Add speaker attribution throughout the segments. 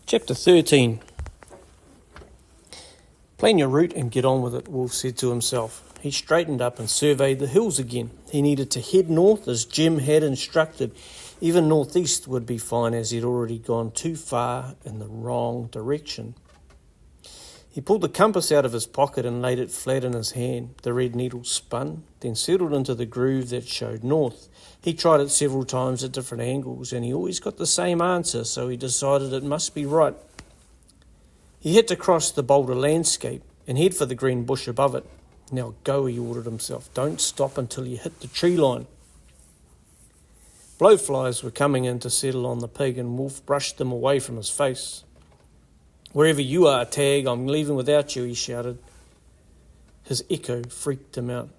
Speaker 1: Chapter 13. Plan your route and get on with it, Wolf said to himself. He straightened up and surveyed the hills again. He needed to head north as Jim had instructed. Even northeast would be fine as he'd already gone too far in the wrong direction. He pulled the compass out of his pocket and laid it flat in his hand. The red needle spun, then settled into the groove that showed north. He tried it several times at different angles, and he always got the same answer, so he decided it must be right. He had to cross the boulder landscape and head for the green bush above it. Now go, he ordered himself. Don't stop until you hit the tree line. Blowflies were coming in to settle on the pig, and Wolf brushed them away from his face. "Wherever you are, Tag, I'm leaving without you," he shouted. His echo freaked him out.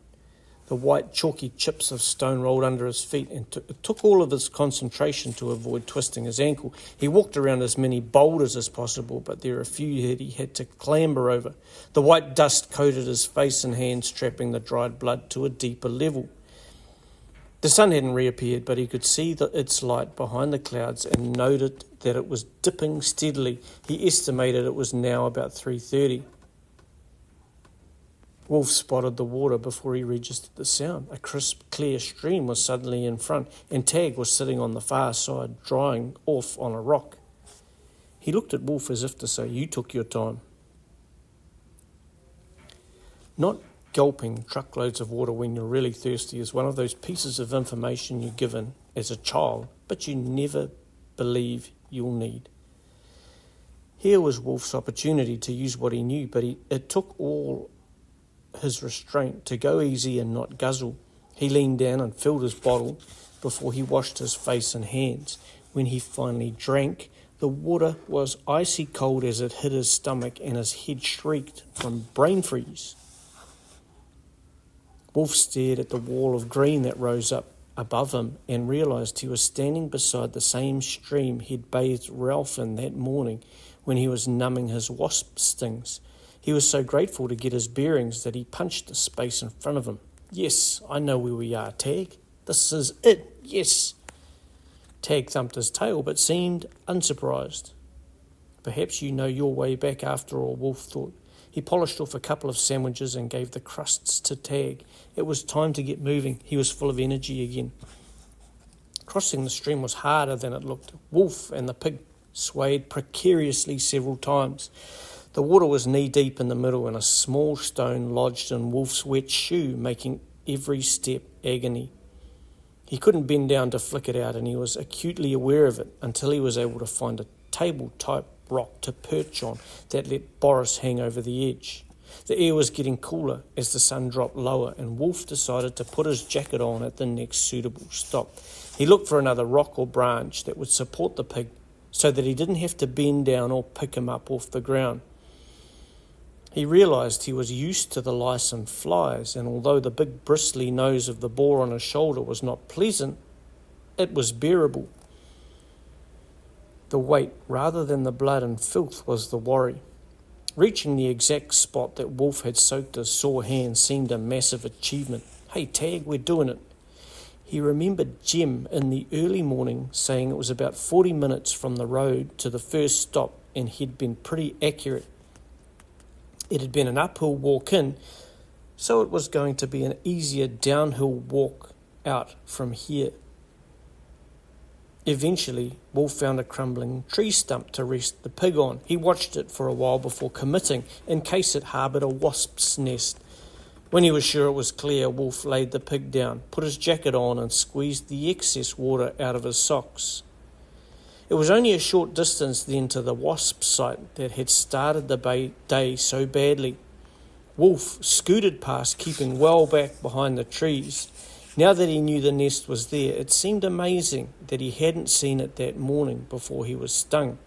Speaker 1: The white chalky chips of stone rolled under his feet, and it took all of his concentration to avoid twisting his ankle. He walked around as many boulders as possible, but there were a few that he had to clamber over. The white dust coated his face and hands, trapping the dried blood to a deeper level. The sun hadn't reappeared, but he could see its light behind the clouds and noted that it was dipping steadily. He estimated it was now about 3:30. Wolf spotted the water before he registered the sound. A crisp, clear stream was suddenly in front, and Tag was sitting on the far side, drying off on a rock. He looked at Wolf as if to say, "You took your time." Not gulping truckloads of water when you're really thirsty is one of those pieces of information you're given as a child, but you never believe you'll need. Here was Wolf's opportunity to use what he knew, but it took all his restraint to go easy and not guzzle. He leaned down and filled his bottle before he washed his face and hands. When he finally drank, the water was icy cold as it hit his stomach, and his head shrieked from brain freeze. Wolf stared at the wall of green that rose up above him and realised he was standing beside the same stream he'd bathed Ralph in that morning when he was numbing his wasp stings. He was so grateful to get his bearings that he punched the space in front of him. "Yes, I know where we are, Tag. This is it, yes." Tag thumped his tail but seemed unsurprised. "Perhaps you know your way back after all," Wolf thought. He polished off a couple of sandwiches and gave the crusts to Tag. It was time to get moving. He was full of energy again. Crossing the stream was harder than it looked. Wolf and the pig swayed precariously several times. The water was knee-deep in the middle, and a small stone lodged in Wolf's wet shoe, making every step agony. He couldn't bend down to flick it out, and he was acutely aware of it until he was able to find a table-type rock to perch on that let Boris hang over the edge. The air was getting cooler as the sun dropped lower, and Wolf decided to put his jacket on at the next suitable stop. He looked for another rock or branch that would support the pig so that he didn't have to bend down or pick him up off the ground. He realised he was used to the lice and flies, and although the big bristly nose of the boar on his shoulder was not pleasant, it was bearable. The weight, rather than the blood and filth, was the worry. Reaching the exact spot that Wolf had soaked his sore hands seemed a massive achievement. "Hey, Tag, we're doing it." He remembered Jim in the early morning saying it was about 40 minutes from the road to the first stop, and he'd been pretty accurate. It had been an uphill walk in, so it was going to be an easier downhill walk out from here. Eventually, Wolf found a crumbling tree stump to rest the pig on. He watched it for a while before committing, in case it harboured a wasp's nest. When he was sure it was clear, Wolf laid the pig down, put his jacket on, and squeezed the excess water out of his socks. It was only a short distance then to the wasp site that had started the day so badly. Wolf scooted past, keeping well back behind the trees. Now that he knew the nest was there, it seemed amazing that he hadn't seen it that morning before he was stung.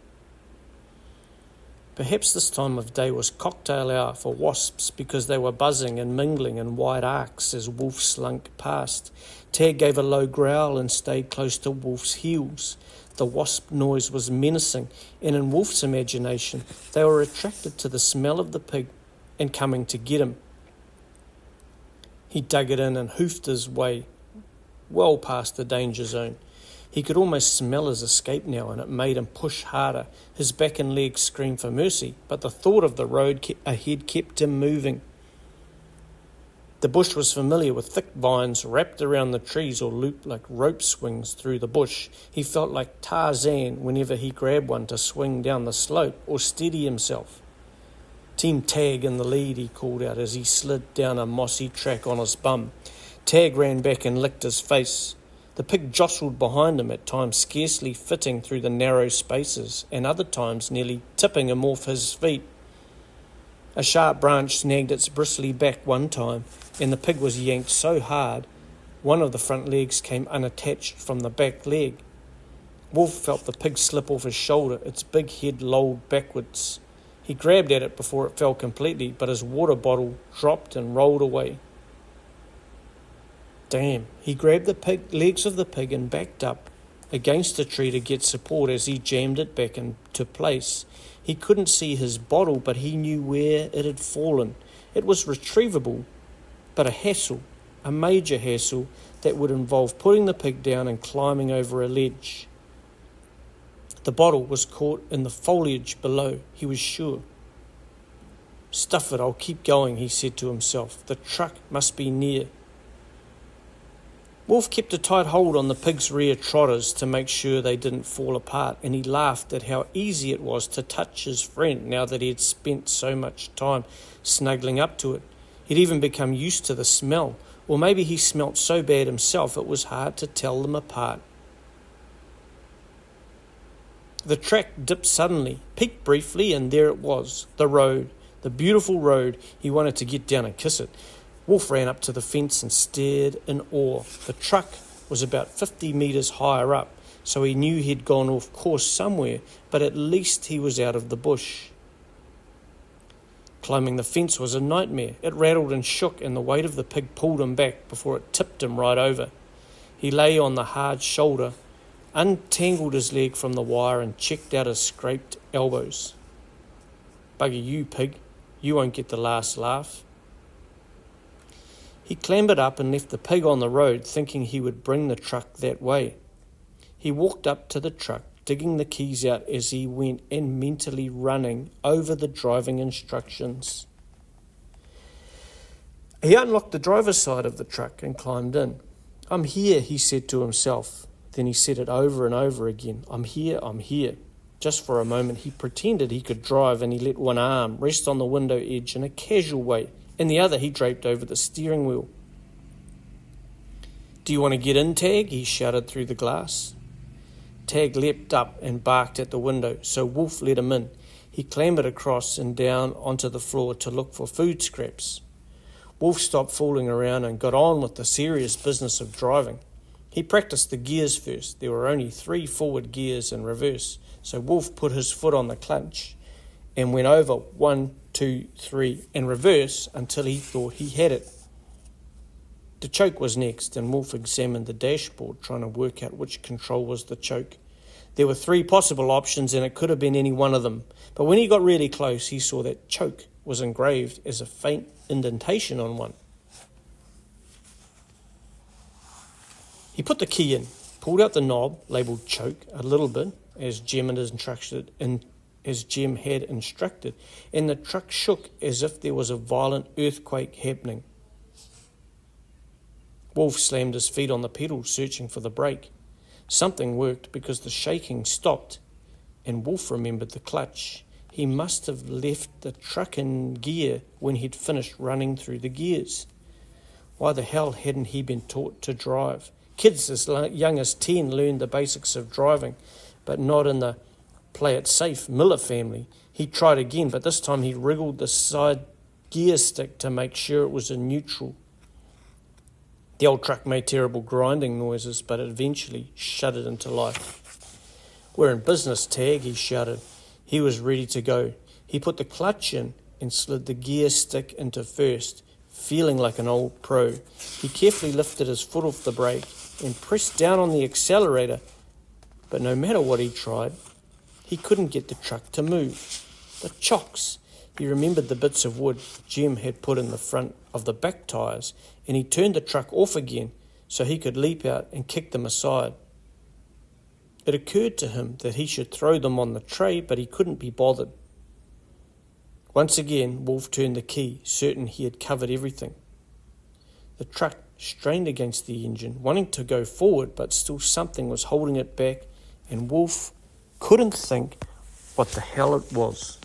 Speaker 1: Perhaps this time of day was cocktail hour for wasps because they were buzzing and mingling in wide arcs as Wolf slunk past. Tag gave a low growl and stayed close to Wolf's heels. The wasp noise was menacing, and in Wolf's imagination, they were attracted to the smell of the pig and coming to get him. He dug it in and hoofed his way well past the danger zone. He He could almost smell his escape now, and it made him push harder. His back and legs screamed for mercy, but the thought of the road ahead kept him moving. The bush was familiar, with thick vines wrapped around the trees or looped like rope swings through the bush. He felt like Tarzan whenever he grabbed one to swing down the slope or steady himself. "Team Tag in the lead," he called out as he slid down a mossy track on his bum. Tag ran back and licked his face. The pig jostled behind him, at times scarcely fitting through the narrow spaces, and other times nearly tipping him off his feet. A sharp branch snagged its bristly back one time, and the pig was yanked so hard, one of the front legs came unattached from the back leg. Wolf felt the pig slip off his shoulder, its big head lolled backwards. He grabbed at it before it fell completely, but his water bottle dropped and rolled away. Damn, he grabbed the legs of the pig and backed up against a tree to get support as he jammed it back into place. He couldn't see his bottle, but he knew where it had fallen. It was retrievable, but a major hassle that would involve putting the pig down and climbing over a ledge. The bottle was caught in the foliage below, he was sure. "Stuff it, I'll keep going," he said to himself. "The truck must be near." Wolf kept a tight hold on the pig's rear trotters to make sure they didn't fall apart, and he laughed at how easy it was to touch his friend now that he had spent so much time snuggling up to it. He'd even become used to the smell, or maybe he smelt so bad himself it was hard to tell them apart. The track dipped suddenly, peaked briefly, and there it was, the road, the beautiful road. He wanted to get down and kiss it. Wolf ran up to the fence and stared in awe. The truck was about 50 metres higher up, so he knew he'd gone off course somewhere, but at least he was out of the bush. Climbing the fence was a nightmare. It rattled and shook, and the weight of the pig pulled him back before it tipped him right over. He lay on the hard shoulder, untangled his leg from the wire, and checked out his scraped elbows. "Bugger you, pig. You won't get the last laugh." He clambered up and left the pig on the road, thinking he would bring the truck that way. He walked up to the truck, digging the keys out as he went and mentally running over the driving instructions. He unlocked the driver's side of the truck and climbed in. "I'm here," he said to himself. Then he said it over and over again. "I'm here, I'm here." Just for a moment he pretended he could drive, and he let one arm rest on the window edge in a casual way. In the other, he draped over the steering wheel. "Do you want to get in, Tag?" he shouted through the glass. Tag leapt up and barked at the window, so Wolf let him in. He clambered across and down onto the floor to look for food scraps. Wolf stopped fooling around and got on with the serious business of driving. He practiced the gears first. There were only 3 forward gears in reverse, so Wolf put his foot on the clutch and went over 1, 2, 3 in reverse until he thought he had it. The choke was next, and Wolf examined the dashboard, trying to work out which control was the choke. There were 3 possible options, and it could have been any one of them. But when he got really close, he saw that choke was engraved as a faint indentation on one. He put the key in, pulled out the knob, labelled choke, a little bit, as Jem had instructed, and the truck shook as if there was a violent earthquake happening. Wolf slammed his feet on the pedal, searching for the brake. Something worked because the shaking stopped, and Wolf remembered the clutch. He must have left the truck in gear when he'd finished running through the gears. Why the hell hadn't he been taught to drive? Kids as young as 10 learned the basics of driving, but not in the play-it-safe Miller family. He tried again, but this time he wriggled the side gear stick to make sure it was in neutral. The old truck made terrible grinding noises, but it eventually shuddered into life. "We're in business, Tag," he shouted. He was ready to go. He put the clutch in and slid the gear stick into first, feeling like an old pro. He carefully lifted his foot off the brake and pressed down on the accelerator, but no matter what he tried, he couldn't get the truck to move. The chocks! He remembered the bits of wood Jem had put in the front of the back tyres, and he turned the truck off again so he could leap out and kick them aside. It occurred to him that he should throw them on the tray, but he couldn't be bothered. Once again, Wolf turned the key, certain he had covered everything. The truck strained against the engine, wanting to go forward, but still something was holding it back, and Wolf couldn't think what the hell it was.